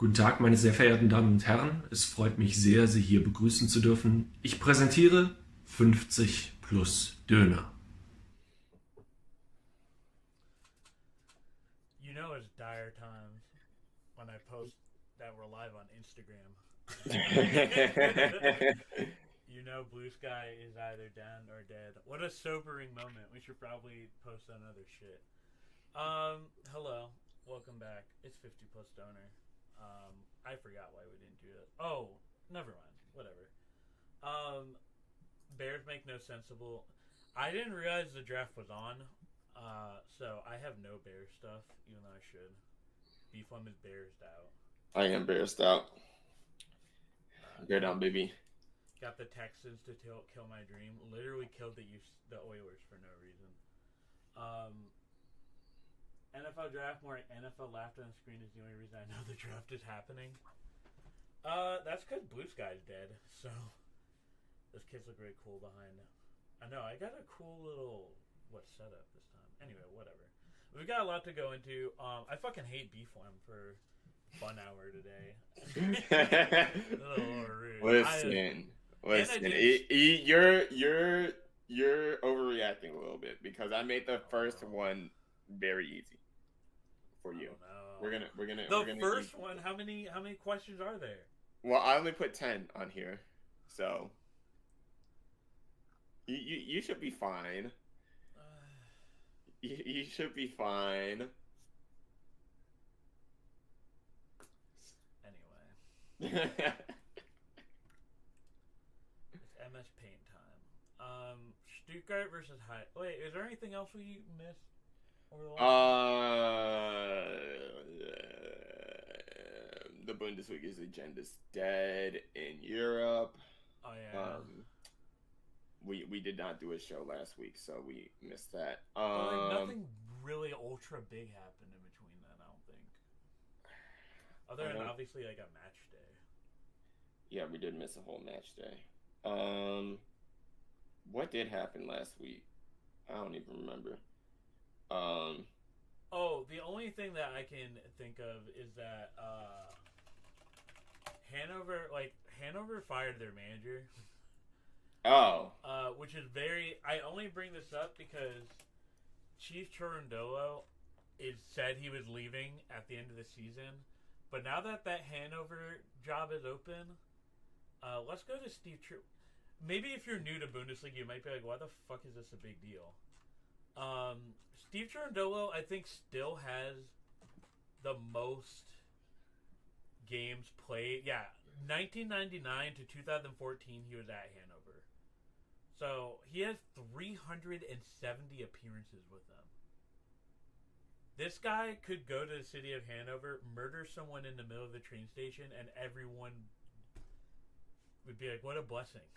Guten Tag, meine sehr verehrten Damen und Herren. Es freut mich sehr, Sie hier begrüßen zu dürfen. Ich präsentiere 50 plus Döner. You know it's dire times when I post that we're live on Instagram. You know Blue Sky is either down or dead. What a sobering moment. We should probably post on other shit. Hello. Welcome back. It's 50 plus donor. I forgot why we didn't do it. Oh, never mind. Whatever. Um, Bears make no sensible. I didn't realize the draft was on. So I have no Bears stuff, even though I should. Beeflum is Bears out. I am embarrassed out. Bear Got down, baby. the Texans to kill my dream. Literally killed the Oilers for no reason. Um, NFL draft more NFL laughter on the screen is the only reason I know the draft is happening. That's because Blue Sky's dead. So those kids look really cool behind. I know I got a cool little setup this time. Anyway, whatever. We've got a lot to go into. I fucking hate Beeflum for fun hour today. A little rude. Listen. You're overreacting a little bit because I made the first one very easy for you. The first one. How many questions are there? Well, I only put 10 on here, so you should be fine. You should be fine. Anyway. It's MS Paint time. Stuttgart versus High. Wait, is there anything else we missed over the last? The Bundesliga's agenda's dead in Europe. Oh yeah. We did not do a show last week, so we missed that. Nothing really ultra big happened in between then, I don't think. Other than obviously like a match day. Yeah, we did miss a whole match day. What did happen last week? I don't even remember. Oh, the only thing that I can think of is that Hanover fired their manager. Oh. Which is very. I only bring this up because Chief Chirondolo said he was leaving at the end of the season, but now that Hanover job is open, let's go to Steve. Maybe if you're new to Bundesliga, you might be like, "Why the fuck is this a big deal?" Steve Chirondolo, I think, still has the most games played. Yeah, 1999 to 2014, he was at Hanover. So he has 370 appearances with them. This guy could go to the city of Hanover, murder someone in the middle of the train station, and everyone would be like, "What a blessing!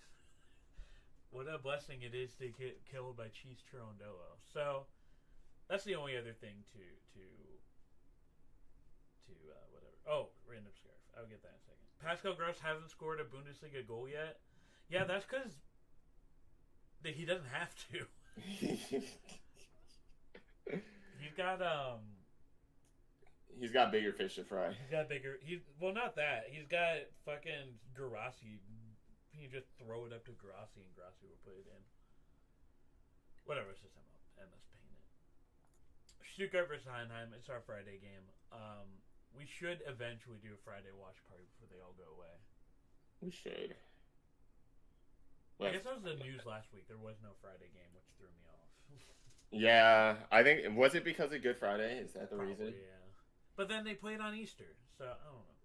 What a blessing it is to get killed by Chief Chirondolo." So that's the only other thing to whatever. Oh, random scarf. I'll get that in a second. Pascal Gross hasn't scored a Bundesliga goal yet. Yeah, that's because he doesn't have to. He's got bigger fish to fry. He's got bigger. Not that. He's got fucking Garassi. You just throw it up to Garassi and Garassi will put it in. Whatever, it's just MS Paint it. Stuttgart versus Heidenheim. It's our Friday game. We should eventually do a Friday watch party before they all go away. We should. I guess that was the news last week. There was no Friday game, which threw me off. Yeah, I think was it because of Good Friday? Is that the reason? Yeah, but then they played on Easter, so I don't know.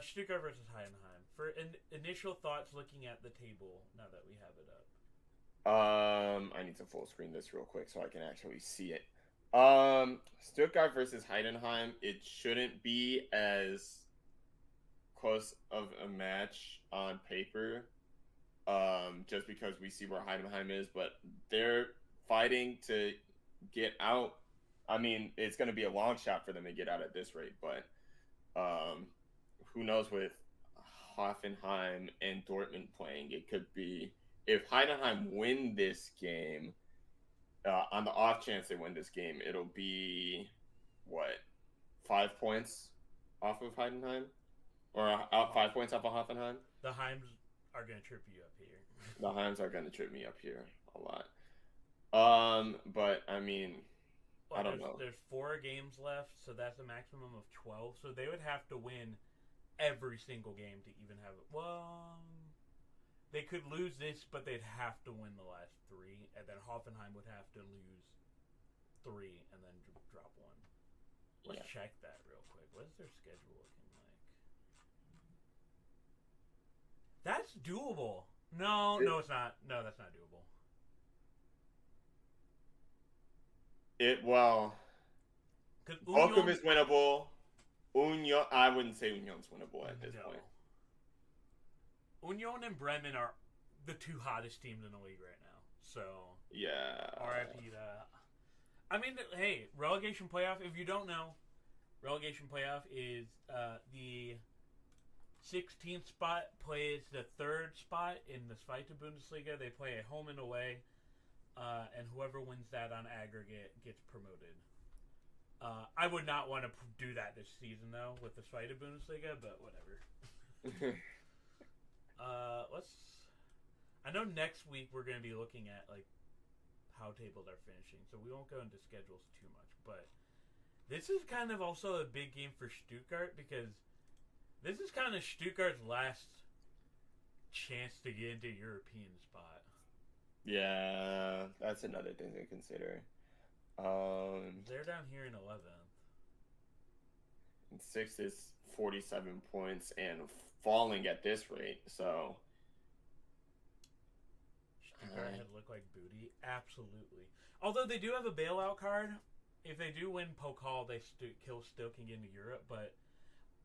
Stuttgart versus Heidenheim. For initial thoughts, looking at the table now that we have it up. I need to full screen this real quick so I can actually see it. Stuttgart versus Heidenheim. It shouldn't be as close of a match on paper, just because we see where Heidenheim is, but they're fighting to get out. I mean, it's going to be a long shot for them to get out at this rate, but who knows with Hoffenheim and Dortmund playing, it could be if Heidenheim win this game. On the off chance they win this game, it'll be what 5 points off of Heidenheim, or out 5 points off of Hoffenheim. The Heims are gonna trip you up here. The Heims are going to trip me up here a lot. But I mean, Well, I don't know. There's 4 games left, so that's a maximum of 12. So they would have to win every single game to even have it. Well, they could lose this, but they'd have to win the last 3, and then Hoffenheim would have to lose 3 and then drop 1. Let's check that real quick. What is their schedule looking like? That's doable. No, it's not. No, that's not doable. Bochum is winnable. Union, I wouldn't say Union's winnable at this point. Union and Bremen are the 2 hottest teams in the league right now. So yeah, RIP that. I mean, hey, relegation playoff. If you don't know, relegation playoff is the 16th spot plays the 3rd spot in the Zweite Bundesliga. They play a home and away, and whoever wins that on aggregate gets promoted. I would not want to do that this season though with the Zweite Bundesliga, but whatever. I know next week we're going to be looking at like how tables are finishing, so we won't go into schedules too much. But this is kind of also a big game for Stuttgart because this is kind of Stuttgart's last chance to get into a European spot. Yeah, that's another thing to consider. They're down here in 11th. And 6th is 47 points and falling at this rate, so Stuttgart had looked like booty. Absolutely. Although they do have a bailout card. If they do win Pokal, they still can get into Europe, but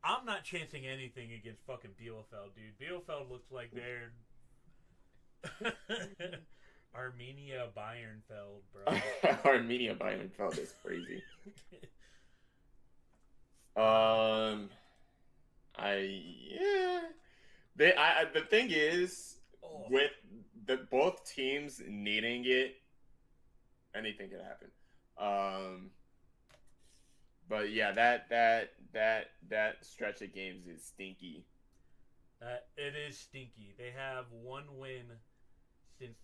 I'm not chancing anything against fucking Bielefeld, dude. Bielefeld looks like they're Armenia Bayernfeld, bro. Armenia Bayernfeld is crazy. The thing is, with both teams needing it, anything could happen. But yeah, that stretch of games is stinky. It is stinky. They have 1 win since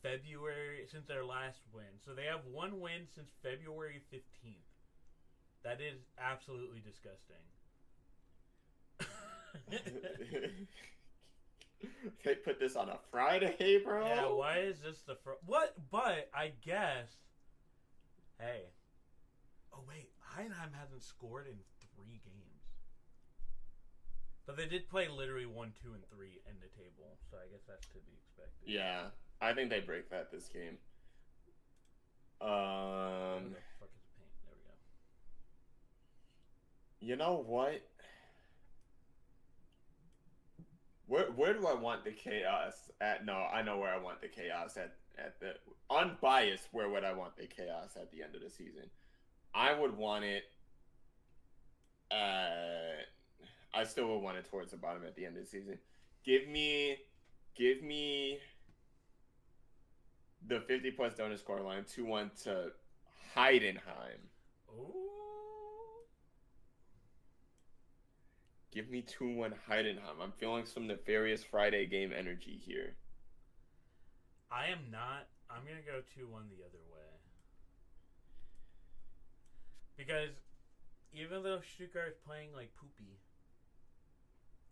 February, since their last win. So they have 1 win since February 15th. That is absolutely disgusting. They put this on a Friday, bro? Yeah, why is this the what? But I guess, hey. Oh, wait. Heidenheim hasn't scored in 3 games. But they did play literally 1, 2, and 3 in the table, so I guess that's to be expected. Yeah, I think they break that this game. Where the fuck is the paint? There we go. You know what? Where do I want the chaos at? No, I know where I want the chaos at the unbiased. Where would I want the chaos at the end of the season? I would want it. I still would want it towards the bottom at the end of the season. Give me the 50+ donut score line 2-1 to Heidenheim. Ooh. Give me 2-1 Heidenheim. I'm feeling some nefarious Friday game energy here. I am not. I'm going to go 2-1 the other way. Because even though Stuttgart's playing like poopy,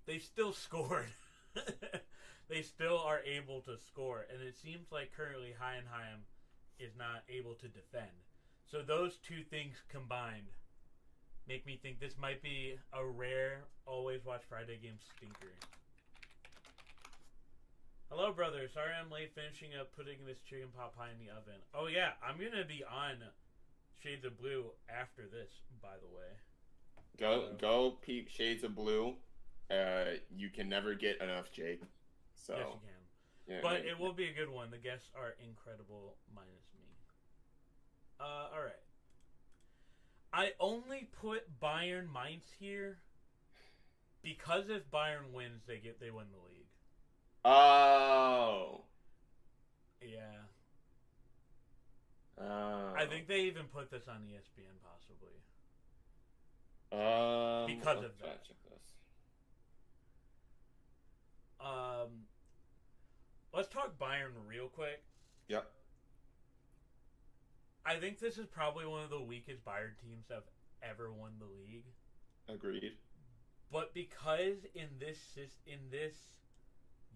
they still scored. They still are able to score. And it seems like currently Heidenheim is not able to defend. So those 2 things combined make me think this might be a rare always watch Friday game stinker. Hello, brother. Sorry I'm late finishing up putting this chicken pot pie in the oven. Oh, yeah. I'm going to be on Shades of Blue after this, by the way. Go peep Shades of Blue. You can never get enough, Jake. So, yes, you can. Yeah, but it will be a good one. The guests are incredible, minus me. All right. I only put Bayern Mainz here because if Bayern wins, they win the league. Oh. Yeah. I think they even put this on ESPN, possibly. Because of let's that. check this. Let's talk Bayern real quick. Yep. I think this is probably one of the weakest Bayern teams that have ever won the league. Agreed. But because in this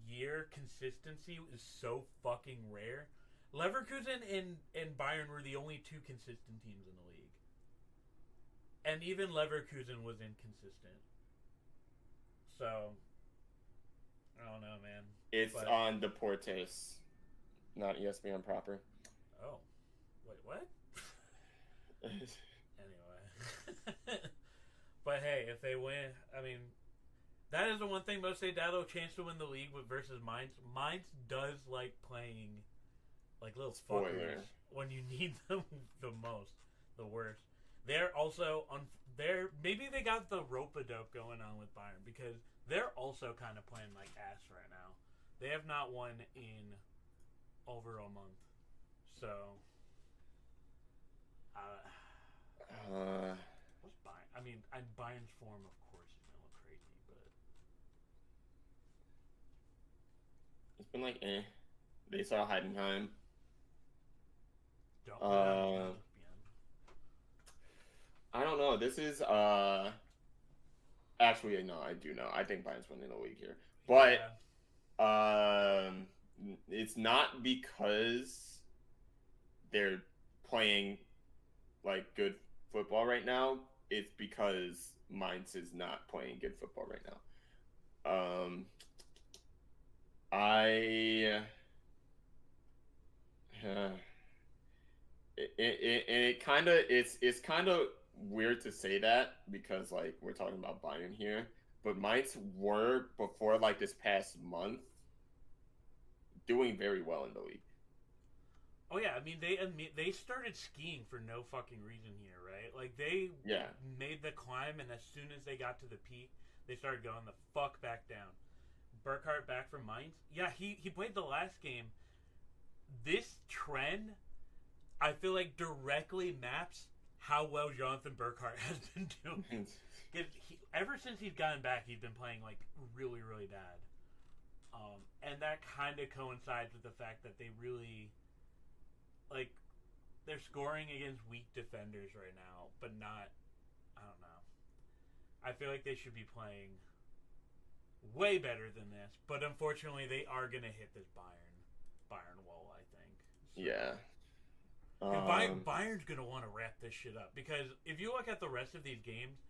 year consistency is so fucking rare, Leverkusen and Bayern were the only two consistent teams in the league. And even Leverkusen was inconsistent. So, I don't know, man. It's on Deportes, not ESPN proper. Oh. Wait, what? Anyway. But hey, if they win, I mean, that is the one thing most say Dado chance to win the league with versus Mainz. Mainz does like playing like little fuckers when you need them the most, the worst. They're also maybe they got the rope-a-dope going on with Bayern because they're also kind of playing like ass right now. They have not won in over a month, so. What's Bayern? I mean, Bayern's form, of course, is gonna look crazy, but it's been like They saw Heidenheim. don't. I don't know. This is actually no, I do know. I think Bayern's winning the league here, but it's not because they're playing like good football right now. It's because Mainz is not playing good football right now. It's kind of weird to say that because like we're talking about Bayern here, but Mainz were before like this past month doing very well in the league. Oh yeah, I mean they started skiing for no fucking reason here, right? Like they made the climb, and as soon as they got to the peak, they started going the fuck back down. Burkhardt back from Mainz. Yeah, he played the last game. This trend, I feel like directly maps how well Jonathan Burkhardt has been doing. Ever since he's gotten back, he's been playing like really, really bad. And that kind of coincides with the fact that they really, like, they're scoring against weak defenders right now, but not, I don't know. I feel like they should be playing way better than this, but unfortunately they are going to hit this Bayern wall, I think. So. Yeah. Bayern's going to want to wrap this shit up because if you look at the rest of these games,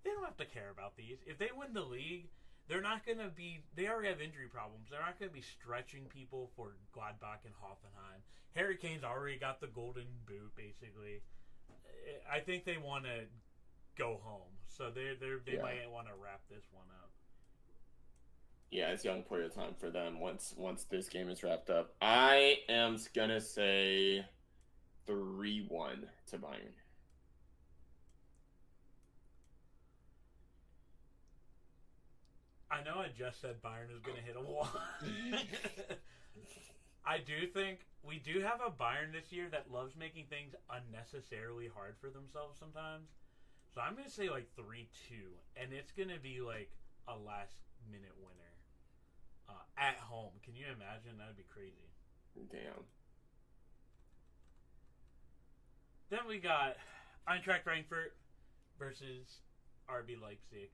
they don't have to care about these. If they win the league, they're not going to be... They already have injury problems. They're not going to be stretching people for Gladbach and Hoffenheim. Harry Kane's already got the golden boot, basically. I think they want to go home. So they might want to wrap this one up. Yeah, it's young player time for them once this game is wrapped up. I am going to say 3-1 to Bayern. I know I just said Bayern is going to hit a wall. I do think we do have a Bayern this year that loves making things unnecessarily hard for themselves sometimes. So I'm going to say like 3-2. And it's going to be like a last minute winner. At home. Can you imagine? That would be crazy. Damn. Then we got Eintracht Frankfurt versus RB Leipzig.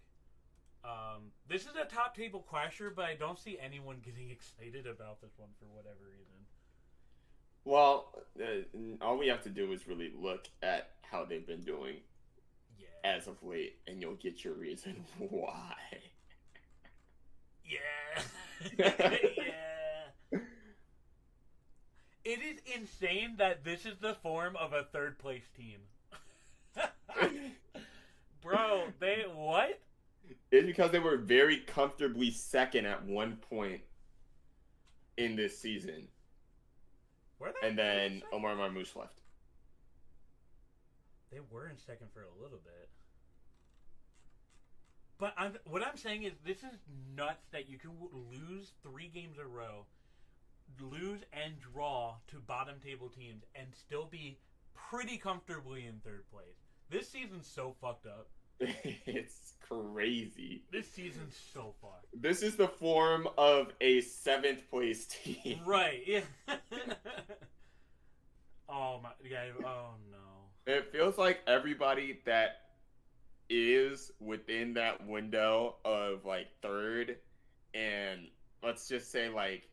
This is a top table clasher, but I don't see anyone getting excited about this one for whatever reason. Well, all we have to do is really look at how they've been doing as of late, and you'll get your reason why. Yeah. Yeah. It is insane that this is the form of a third place team. Bro, what? It's because they were very comfortably second at one point in this season. Were they? And then Omar Marmoush left. They were in second for a little bit. But what I'm saying is this is nuts that you can lose 3 games in a row, lose and draw to bottom table teams, and still be pretty comfortably in third place. This season's so fucked up. It's crazy. This season's so far. This is the form of a 7th place team. Right, yeah. Oh my, yeah, oh no. It feels like everybody that is within that window of like 3rd and let's just say like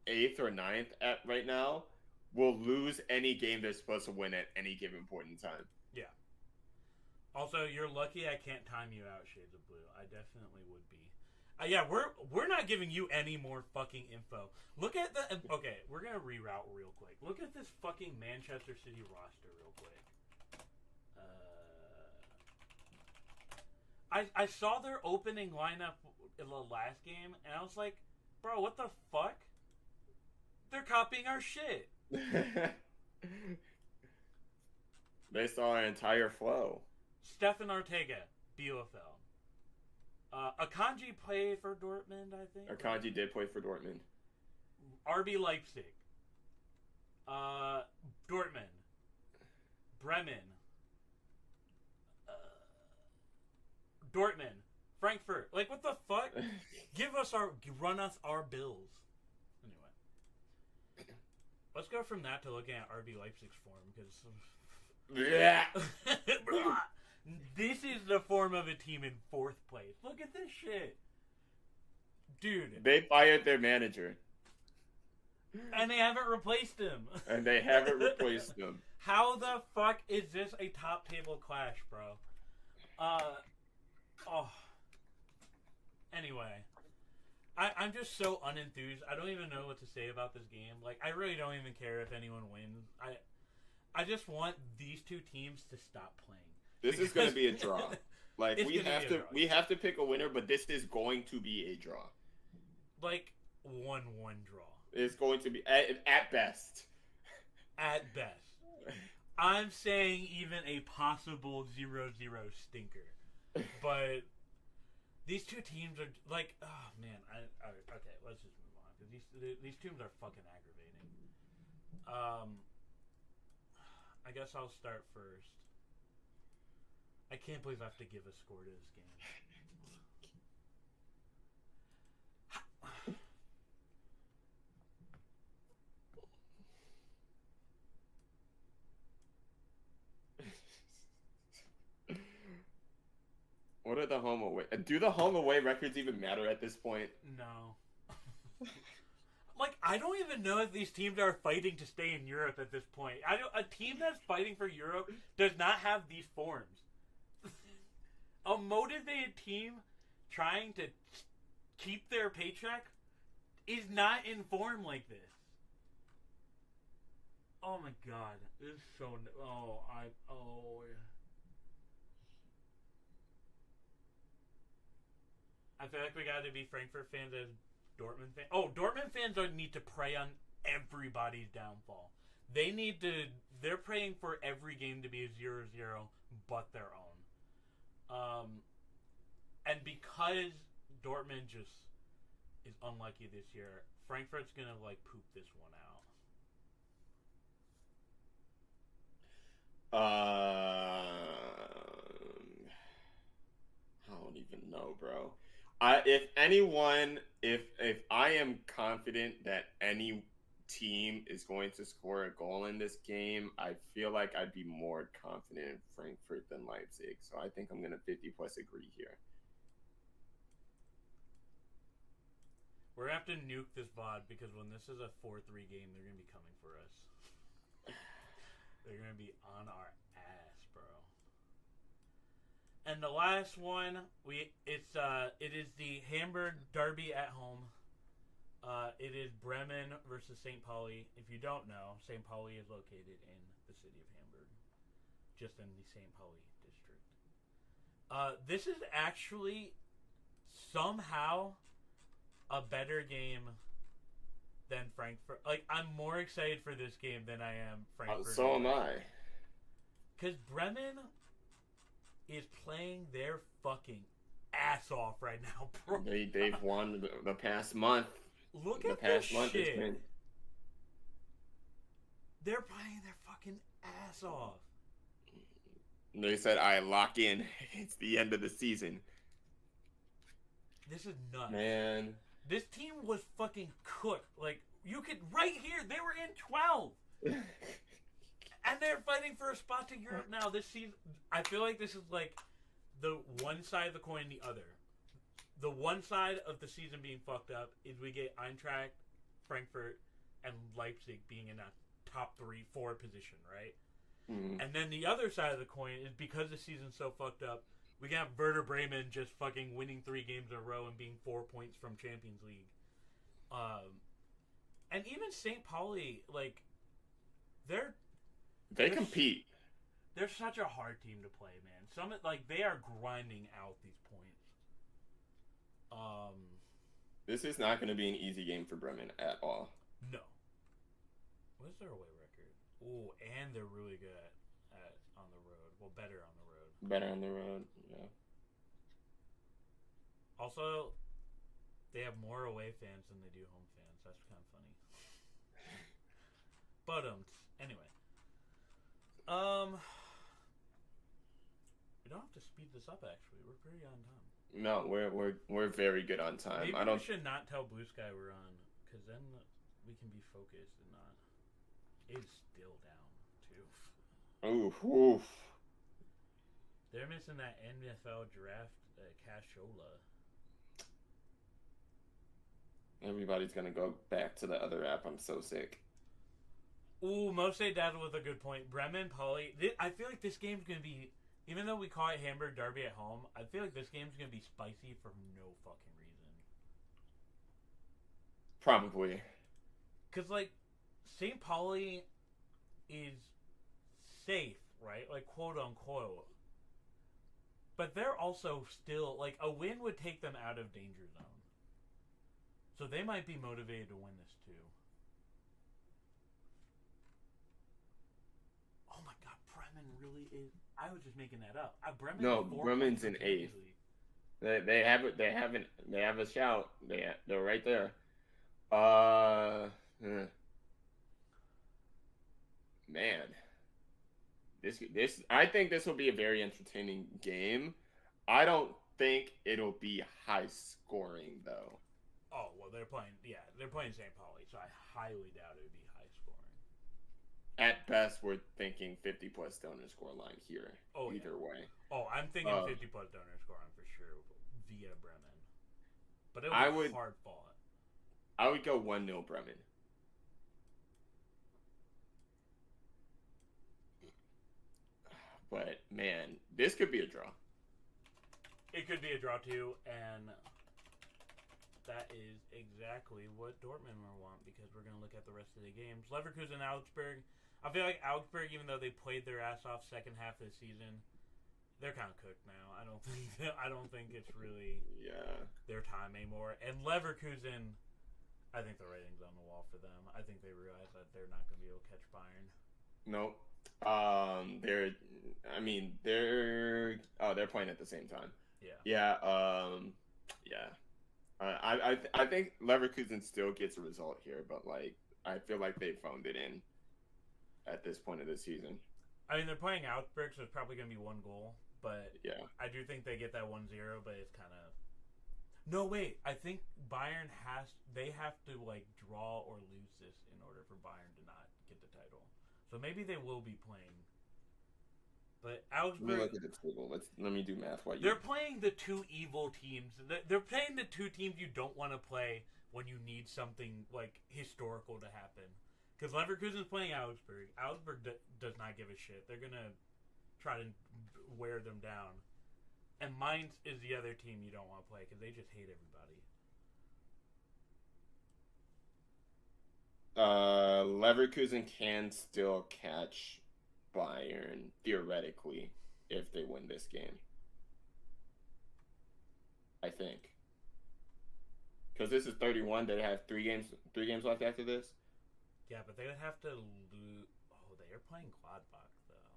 8th or 9th at right now will lose any game they're supposed to win at any given point in time. Yeah. Also, you're lucky I can't time you out, Shades of Blue. I definitely would be. Yeah, we're not giving you any more fucking info. Look at the... Okay, we're going to reroute real quick. Look at this fucking Manchester City roster real quick. I saw their opening lineup in the last game, and I was like, bro, what the fuck? They're copying our shit. They saw our entire flow. Stefan Ortega, Bielefeld. Akanji played for Dortmund, I think. Akanji did play for Dortmund. RB Leipzig. Dortmund. Bremen. Dortmund. Frankfurt. Like, what the fuck? Run us our bills. Anyway. Let's go from that to looking at RB Leipzig's form, because... Yeah. This is the form of a team in 4th place. Look at this shit. Dude. They fired their manager. And they haven't replaced him. And they haven't replaced him. How the fuck is this a top table clash, bro? Anyway. I'm just so unenthused. I don't even know what to say about this game. Like, I really don't even care if anyone wins. I just want these two teams to stop playing. This is going to be a draw. Like, we have to pick a winner, but this is going to be a draw. Like 1-1 draw. It's going to be at best. At best. I'm saying even a possible 0-0 stinker. But these two teams are like, oh man, okay, let's just move on because these teams are fucking aggravating. I guess I'll start first. I can't believe I have to give a score to this game. What are the home away? Do the home away records even matter at this point? No. Like, I don't even know if these teams are fighting to stay in Europe at this point. A team that's fighting for Europe does not have these forms. A motivated team trying to keep their paycheck is not in form like this. Oh my god. This is so... I feel like we gotta be Frankfurt fans as Dortmund fans. Oh, Dortmund fans don't need to pray on everybody's downfall. They're praying for every game to be a 0-0 but their own. And because Dortmund just is unlucky this year, Frankfurt's gonna like poop this one out. I don't even know, bro. If I am confident that any team is going to score a goal in this game, I feel like I'd be more confident in Frankfurt than Leipzig. So I think I'm going to 50+ agree here. We're going to have to nuke this VOD because when this is a 4-3 game, they're going to be coming for us. They're going to be on our ass, bro. And the last one, it is the Hamburg Derby at home. It is Bremen versus St. Pauli. If you don't know, St. Pauli is located in the city of Hamburg, just in the St. Pauli district. This is actually somehow a better game than Frankfurt. Like, I'm more excited for this game than I am Frankfurt. So am I. Because Bremen is playing their fucking ass off right now, bro. They've won the past month. Look at this shit. They're playing their fucking ass off. They said, "I lock in. It's the end of the season." This is nuts. Man. This team was fucking cooked. Like, you could, right here, they were in 12. And they're fighting for a spot to Europe now. This season, I feel like this is like the one side of the coin, the other. The one side of the season being fucked up is we get Eintracht, Frankfurt, and Leipzig being in a top 3-4 position, right? Mm. And then the other side of the coin is because the season's so fucked up, we can have Werder Bremen just fucking winning 3 games in a row and being 4 points from Champions League. And even St. Pauli, like, they compete. They're such a hard team to play, man. They are grinding out these points. This is not going to be an easy game for Bremen at all. No. What is their away record? Ooh, and they're really good at on the road. Well, better on the road. Better on the road, yeah. Also, they have more away fans than they do home fans. That's kind of funny. But anyway, we don't have to speed this up. Actually, we're pretty on time. No, we're very good on time. Maybe we should not tell Blue Sky we're on, because then we can be focused and not. It's still down too. Oof. They're missing that NFL draft cashola. Everybody's gonna go back to the other app. I'm so sick. Ooh, Mose Dazzle with a good point. Bremen, Pauli. I feel like this game's gonna be, even though we call it Hamburg Derby at home, I feel like this game's gonna be spicy for no fucking reason. Probably. Cause like, St. Pauli is safe, right? Like, quote unquote. But they're also still, like, a win would take them out of danger zone. So they might be motivated to win this too. Oh my god, Bremen really is. I was just making that up. Bremen's in 8th. They have a shout. They're right there. Man, this I think this will be a very entertaining game. I don't think it'll be high scoring though. Oh well, they're playing St. Pauli, so I highly doubt it would be high scoring. At best, we're thinking 50+ donor score line here. Oh, either way. Oh, I'm thinking 50+ donor score line for sure via Bremen. But it would be hard fought. I would go 1-0 Bremen. But man, this could be a draw. It could be a draw too, and that is exactly what Dortmund will want, because we're going to look at the rest of the games. Leverkusen, Augsburg. I feel like Augsburg, even though they played their ass off second half of the season, they're kind of cooked now. I don't think it's really their time anymore. And Leverkusen, I think the writing's on the wall for them. I think they realize that they're not going to be able to catch Bayern. Nope. They're playing at the same time. Yeah. I think Leverkusen still gets a result here, but like I feel like they phoned it in at this point of the season. I mean, they're playing Augsburg, so it's probably going to be 1 goal. But yeah, I do think they get that 1-0, but it's kind of. No, wait. I think Bayern have to like draw or lose this in order for Bayern to not get the title. So maybe they will be playing. But Augsburg. Let me look at the table. Let me do math. They're playing the 2 evil teams. They're playing the 2 teams you don't want to play when you need something like historical to happen. Because Leverkusen's playing Augsburg. Augsburg does not give a shit. They're gonna try to wear them down. And Mainz is the other team you don't want to play because they just hate everybody. Leverkusen can still catch Bayern theoretically if they win this game. I think. Because this is 31, they have 3 games left after this. Yeah, but they would have to lose. Oh, they are playing Gladbach though.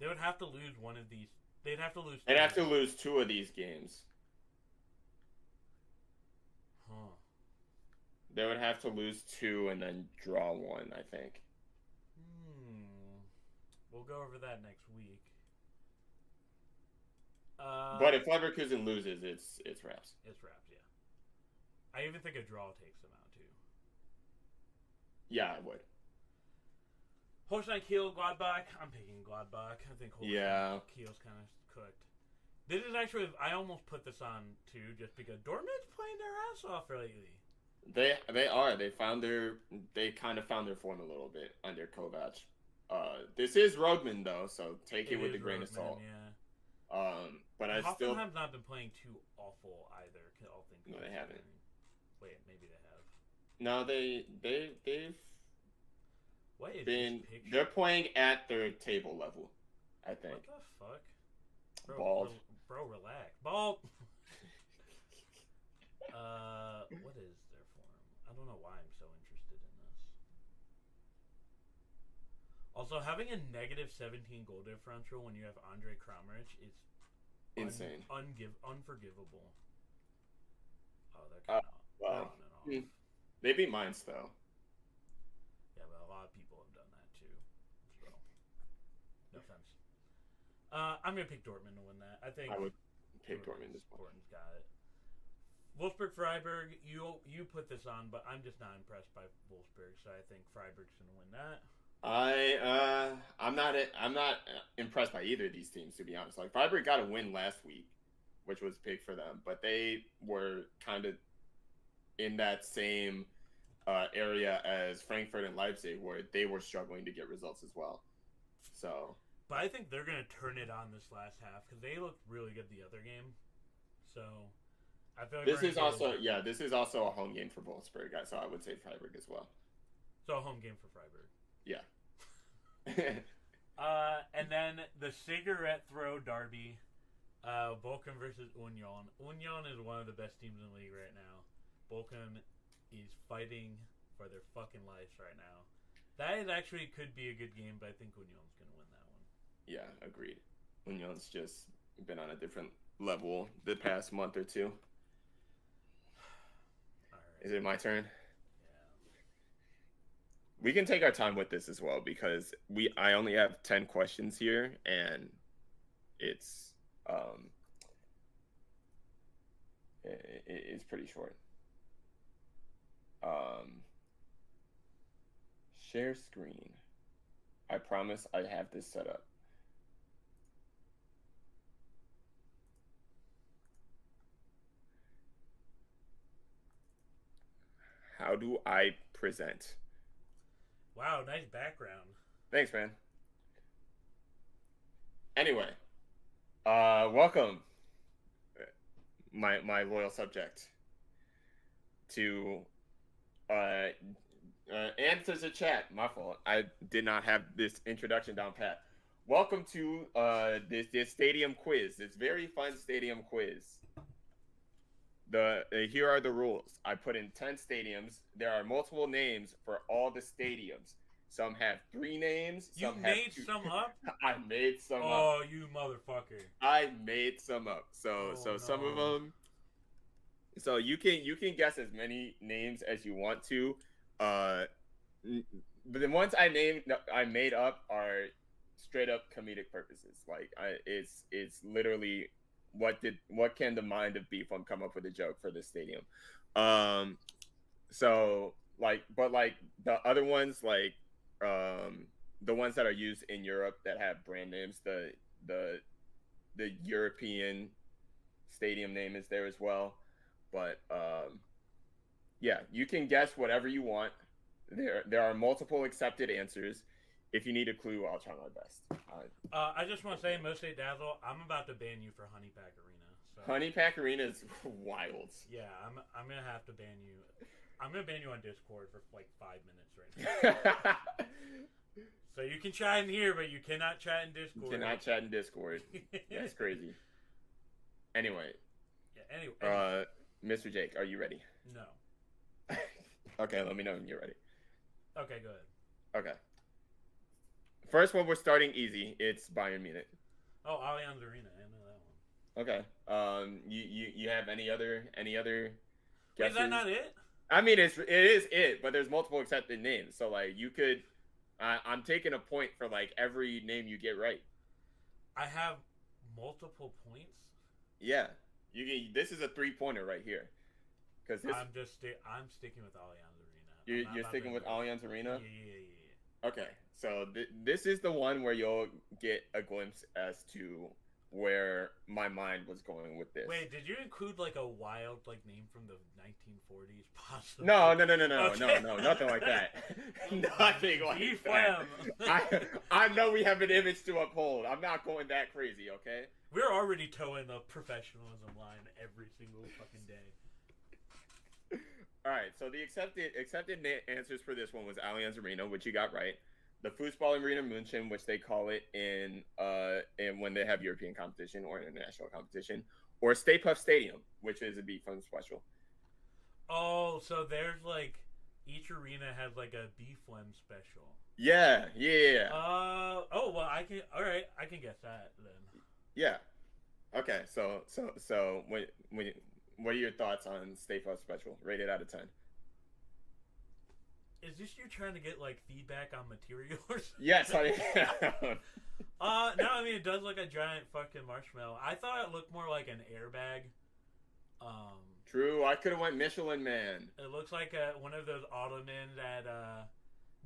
They would have to lose one of these. They'd have to lose. They'd have to lose 2 of these games. Huh. They would have to lose 2 and then draw 1, I think. we'll go over that next week. But if Leverkusen loses, it's wraps. It's wraps, yeah. I even think a draw takes them out too. Yeah, I would. Holstein Kiel, Gladbach. I'm picking Gladbach. I think Holstein Kiel's kind of cooked. This is actually, I almost put this on too, just because Dortmund's playing their ass off lately. They are. They kind of found their form a little bit under Kovac. This is Rodman though, so take it with a grain of salt. Yeah. But I still. Hoffenheim's not been playing too awful either. All things no, they haven't. Wait, maybe they have. No, they've. What is been. This picture? They're playing at their table level, I think. What the fuck? Bro, Bald. Bro, relax. Bald. What is their form? I don't know why I'm so interested in this. Also, having a negative 17 goal differential when you have Andre Kramaric is insane, unforgivable. Oh, they're kind of well, on and off. They beat Mainz though. Yeah, but a lot of people have done that too. So, no offense. I'm gonna pick Dortmund to win that. I think I would pick Dortmund this one. Dortmund's got it. Wolfsburg Freiburg, you put this on, but I'm just not impressed by Wolfsburg, so I think Freiburg's gonna win that. I'm not impressed by either of these teams, to be honest. Like Freiburg got a win last week, which was big for them, but they were kind of in that same area as Frankfurt and Leipzig, where they were struggling to get results as well. So, but I think they're gonna turn it on this last half because they looked really good the other game. So, I feel like this is also a home game for Wolfsburg, so I would say Freiburg as well. So a home game for Freiburg. Yeah. And then the cigarette throw derby, Bochum versus Union. Union is one of the best teams in the league right now. Bochum is fighting for their fucking lives right now. That is actually could be a good game, but I think Union's going to win that one. Yeah, agreed. Union's just been on a different level the past month or two. All right. Is it my turn? Yeah. We can take our time with this as well because I only have 10 questions here and it's pretty short. Share screen. I promise I have this set up. How do I present? Wow, nice background. Thanks, man. Anyway, welcome, my loyal subject, to answers to chat. My fault. I did not have this introduction down pat. Welcome to this stadium quiz. This very fun stadium quiz. Here are the rules. I put in 10 stadiums. There are multiple names for all the stadiums. Some have 3 names. You made some up? I made some up. Oh, you motherfucker. I made some up. So some of them. So you can guess as many names as you want to. But the ones I made up are straight up comedic purposes. Like it's literally what can the mind of Beefum come up with a joke for this stadium. So but the other ones, like the ones that are used in Europe that have brand names, the European stadium name is there as well. But yeah, you can guess whatever you want. There are multiple accepted answers. If you need a clue, I'll try my best. I just want to say, Mostly Dazzle, I'm about to ban you for Honey Pack Arena. So. Honey Pack Arena is wild. Yeah, I'm gonna have to ban you. I'm gonna ban you on Discord for like 5 minutes right now. So you can chat in here, but you cannot chat in Discord. You cannot chat in Discord. That's crazy. Anyway. Yeah. Anyway. Mr. Jake, are you ready? No. Okay, let me know when you're ready. Okay, go ahead. Okay. First one, we're starting easy. It's Bayern Munich. Oh, Allianz Arena. I know that one. Okay. You have any other guesses? Is that not it? I mean, it is it, but there's multiple accepted names. So like you could, I'm taking a point for like every name you get right. I have multiple points. Yeah, this is a 3-pointer right here. Because I'm sticking with Allianz Arena. You're sticking with Allianz Arena. Yeah. Okay, so this is the one where you'll get a glimpse as to where my mind was going with this. Wait, did you include like a wild like name from the 1940s? Possibly? No, Okay. no, nothing like that. Nothing like that. Phlegm. I know we have an image to uphold. I'm not going that crazy, okay? We're already towing the professionalism line every single fucking day. All right, so the accepted answers for this one was Allianz Arena, which you got right. The Fußball Arena München, which they call it in when they have European competition or international competition, or Stay Puft Stadium, which is a B-Fun special. Oh, so there's like each arena has like a B-Phlegm special. Yeah. Oh well, I can guess that then. Yeah. Okay. So what are your thoughts on Stay Puft special? Rated out of 10. Is this you trying to get like feedback on materials? Yes, I am. No, I mean it does look a giant fucking marshmallow. I thought it looked more like an airbag. True, I could have went Michelin Man. It looks like one of those ottomans at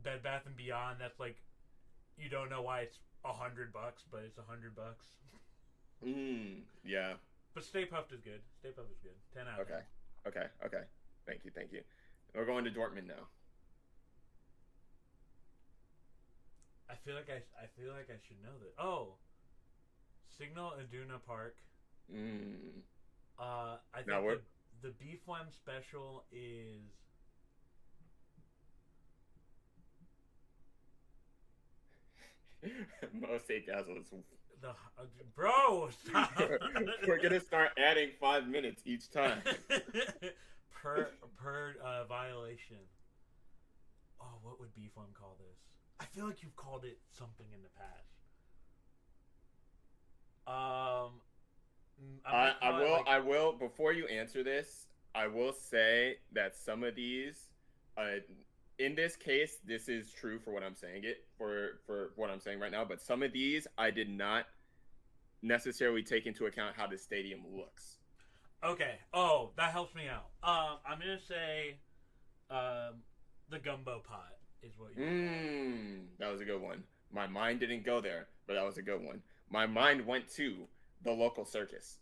Bed Bath and Beyond. That's like, you don't know why it's $100, but it's $100. Yeah. But Stay Puft is good. Stay Puft is good. 10 out of 10. Okay. Thank you. We're going to Dortmund now. I feel like I should know that. Oh, Signal Iduna Park. I think the B-Phlegm special is Most eight dazzles. Bro, stop. We're gonna start adding 5 minutes each time. per violation. Oh, what would B-Phlegm call this? I feel like you've called it something in the past. I will. Before you answer this, I will say that some of these, in this case, this is true for what I'm saying for what I'm saying right now. But some of these, I did not necessarily take into account how the stadium looks. Okay. Oh, that helps me out. I'm gonna say, the gumbo pot is what you. That was a good one. My mind didn't go there, but that was a good one. My mind went to the local circus.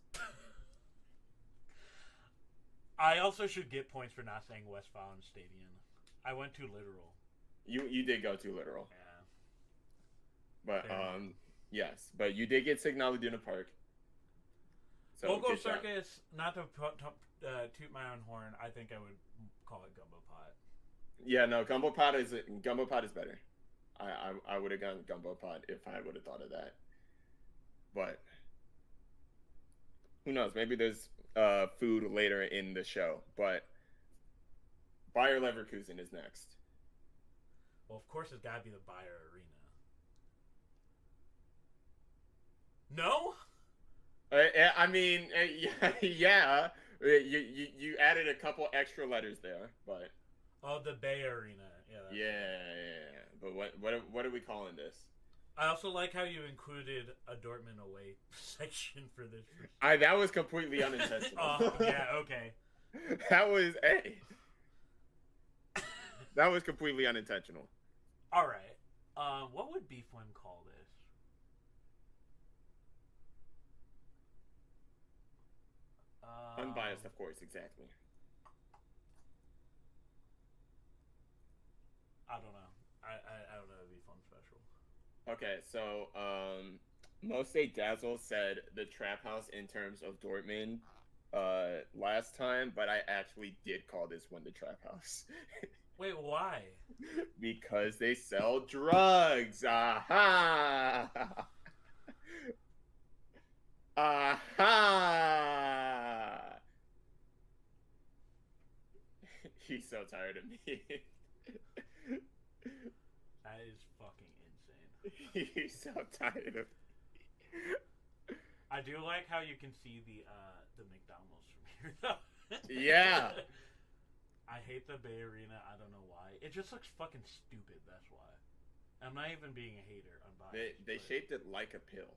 I also should get points for not saying Westfalen Stadium. I went too literal. You did go too literal. Yeah. But yes, but you did get Signal Iduna Park. So local circus, not to toot my own horn, I think I would call it gumbo pot. Yeah, no, gumbo pot is better. I would have gone gumbo pot if I would have thought of that. But who knows? Maybe there's food later in the show. But Bayer Leverkusen is next. Well, of course, it's got to be the Bayer Arena. No? I mean, yeah. You added a couple extra letters there, but. Oh, the Bay Arena. Yeah. But what are we calling this? I also like how you included a Dortmund away section for this. That was completely unintentional. Yeah, okay. That was that was completely unintentional. All right. What would B-Phlegm call this? Unbiased, of course, exactly. I don't know. I don't know the B-Phlegm special. Okay, so Most Say Dazzle said the Trap House in terms of Dortmund last time, but I actually did call this one the Trap House. Wait, why? Because they sell drugs. Aha! Aha! He's so tired of me. That is fucking insane. He's so tired of me. I do like how you can see the McDonald's from here, though. Yeah. I hate the Bay Arena. I don't know why. It just looks fucking stupid. That's why. I'm not even being a hater. Unbiased. They shaped it like a pill.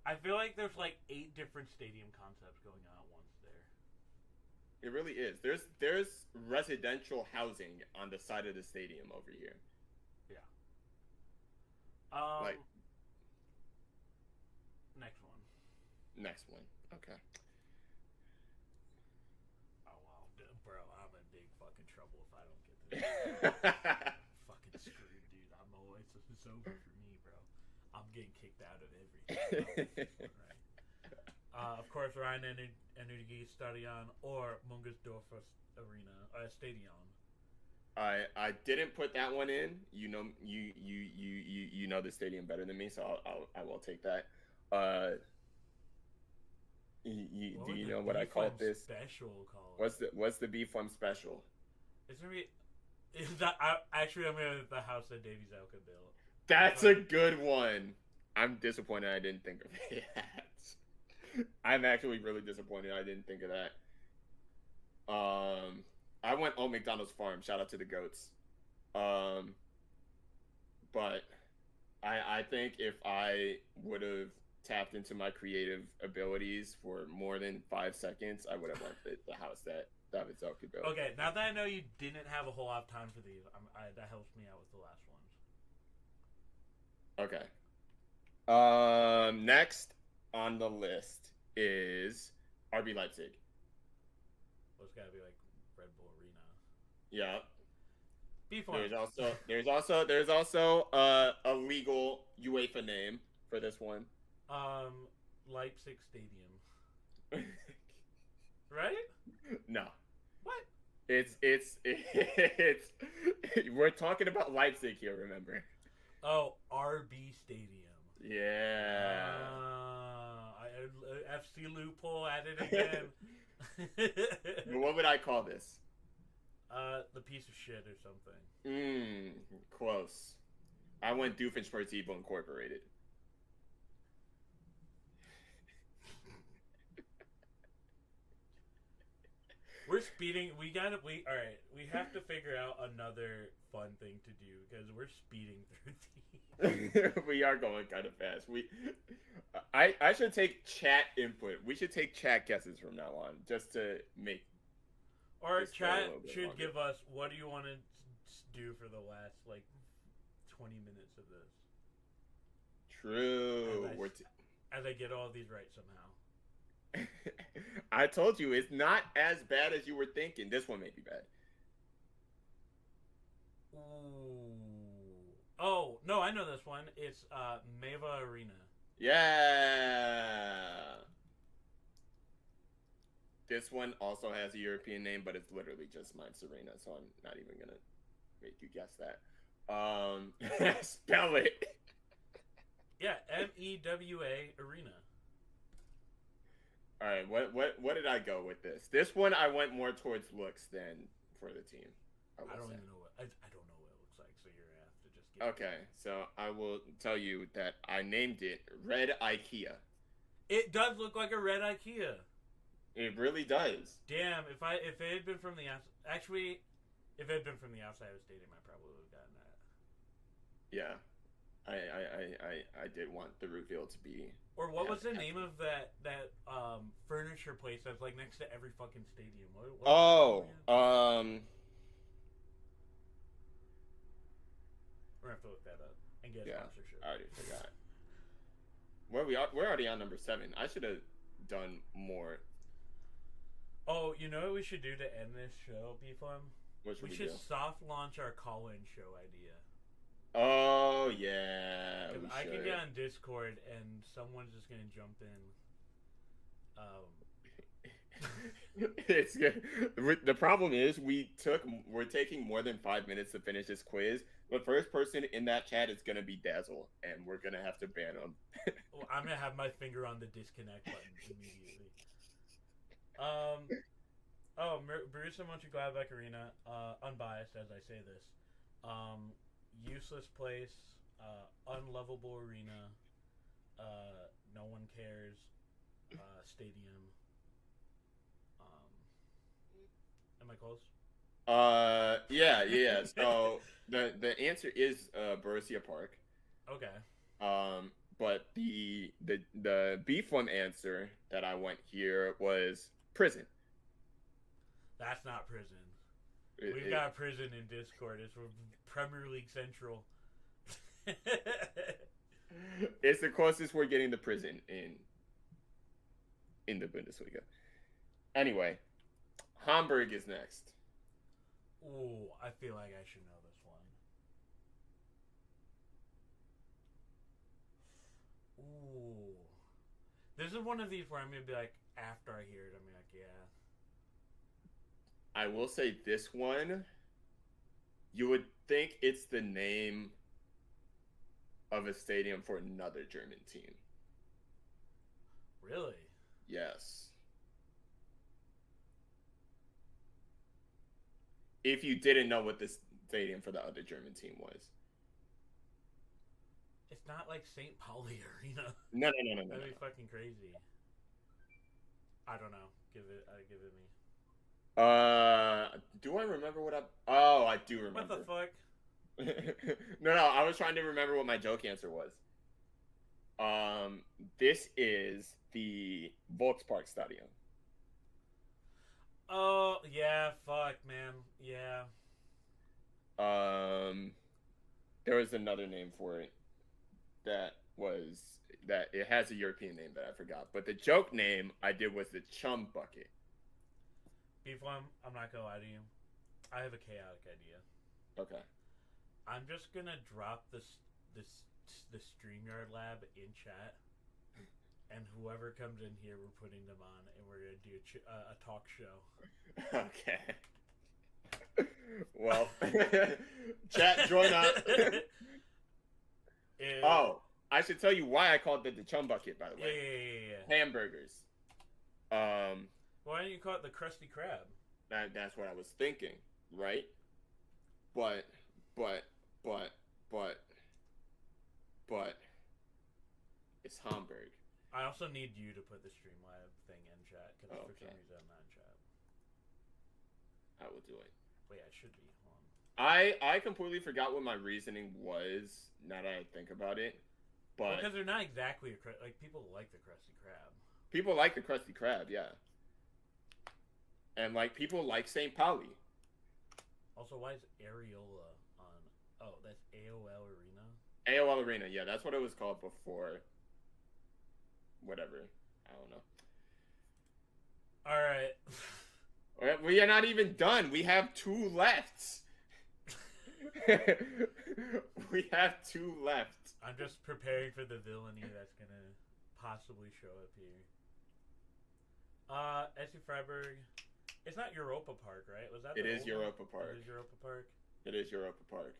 I feel like there's like 8 different stadium concepts going on at once there. It really is. There's residential housing on the side of the stadium over here. Yeah. Like next one. Next one. Okay. Oh wow, bro, I'm in big fucking trouble if I don't get this. Fucking screwed, dude. It's over for me, bro. I'm getting kicked out of everything. Right. Of course, Ryan Energy Stadion or Mungersdorfer Arena Stadion. I didn't put that one in. You know the stadium better than me, so I will take that. Do you know what I call this? Special call. What's the B-Farm special? It's gonna be. Is that actually? I'm gonna the house that Davey Zelka built. That's a good one. I'm disappointed I didn't think of that. I'm actually really disappointed I didn't think of that. I went Old McDonald's Farm. Shout out to the goats. But I think if I would have tapped into my creative abilities for more than 5 seconds, I would have went the house that David Zelka built. Okay, now that I know you didn't have a whole lot of time for these, that helps me out with the last ones. Okay. Next on the list is RB Leipzig. Well, it's gotta be like Red Bull Arena. Yeah. B-Farm. There's also a legal UEFA name for this one. Leipzig Stadium. Right? No. What? It's we're talking about Leipzig here, remember? Oh, RB Stadium. Yeah. FC loophole at it again. But what would I call this? The piece of shit or something. Close. I went Doofenshmirtz Incorporated. We're speeding. All right. We have to figure out another fun thing to do because we're speeding through these. We are going kind of fast. I should take chat input. We should take chat guesses from now on, just to make. Or chat should give us what do you want to do for the last 20 minutes of this. True. As I get all these right somehow. I told you it's not as bad as you were thinking. This one may be bad. Ooh. Oh, no, I know this one. It's Meva Arena. Yeah. This one also has a European name, but it's literally just Mainz Arena, so I'm not even going to make you guess that. Spell it. Yeah, MEWA Arena. All right, what did I go with this? This one I went more towards looks than for the team. I don't even know I don't know what it looks like, so you're gonna have to just get Okay, so I will tell you that I named it Red IKEA. It does look like a red IKEA. It really does. Damn, if it had been from the outside, if it had been from the outside of the stadium, I probably would have gotten that. Yeah. I did want the reveal to be. Or what was the name of that furniture place that's next to every fucking stadium? We're gonna have to look that up and get a sponsorship. I already forgot. We're already on number 7. I should have done more. Oh, you know what we should do to end this show, B-Fun? What should we should do? soft launch our call-in show idea. Oh yeah, Because I can get on Discord and someone's just gonna jump in. It's good. The problem is we're taking more than 5 minutes to finish this quiz. The first person in that chat is gonna be Dazzle, and we're gonna have to ban him. Well, I'm gonna have my finger on the disconnect button immediately. Borussia Mönchengladbach Arena, unbiased as I say this. Useless place, unlovable arena, no one cares, stadium. Am I close? Yeah. So The answer is Borussia Park. Okay. But the beef one answer that I went here was prison. That's not prison. We've got prison in Discord. It's Premier League Central. It's the closest we're getting to prison in the Bundesliga. Anyway, Hamburg is next. Ooh, I feel like I should know this one. Ooh. This is one of these where I'm going to be like, after I hear it, I'm like, yeah. I will say this one, you would think it's the name of a stadium for another German team. Really? Yes. If you didn't know what this stadium for the other German team was. It's not like St. Pauli Arena. No. That'd be fucking crazy. I don't know. Give it me. Do I remember what I do remember. What the fuck? No, I was trying to remember what my joke answer was. This is the Volkspark Stadium. Oh, yeah, fuck, man. Yeah. There was another name for it that it has a European name that I forgot. But the joke name I did was the Chum Bucket. Beefworm, I'm not gonna lie to you. I have a chaotic idea. Okay. I'm just gonna drop the StreamYard lab in chat, and whoever comes in here, we're putting them on, and we're gonna do a talk show. Okay. Well, chat, join up. Oh, I should tell you why I called it the Chum Bucket, by the way. Yeah. Hamburgers. Why don't you call it the Krusty Krab? That's what I was thinking, right? But it's Hamburg. I also need you to put the Streamlab thing in chat, because for some reason I'm not in chat. I will do it. Wait, I should be. Hold on. I completely forgot what my reasoning was, now that I think about it. But because they're not exactly like, people like the Krusty Krab. People like the Krusty Krab, yeah. And like people like St. Pauli. Also, why is Areola on? Oh, that's AOL Arena. AOL Arena, yeah, that's what it was called before. Whatever, I don't know. All right, we are not even done. We have 2 left. We have 2 left. I'm just preparing for the villainy that's gonna possibly show up here. SC Freiburg. It's not Europa Park, right? Was that? It is Europa Park. It is Europa Park. It is Europa Park.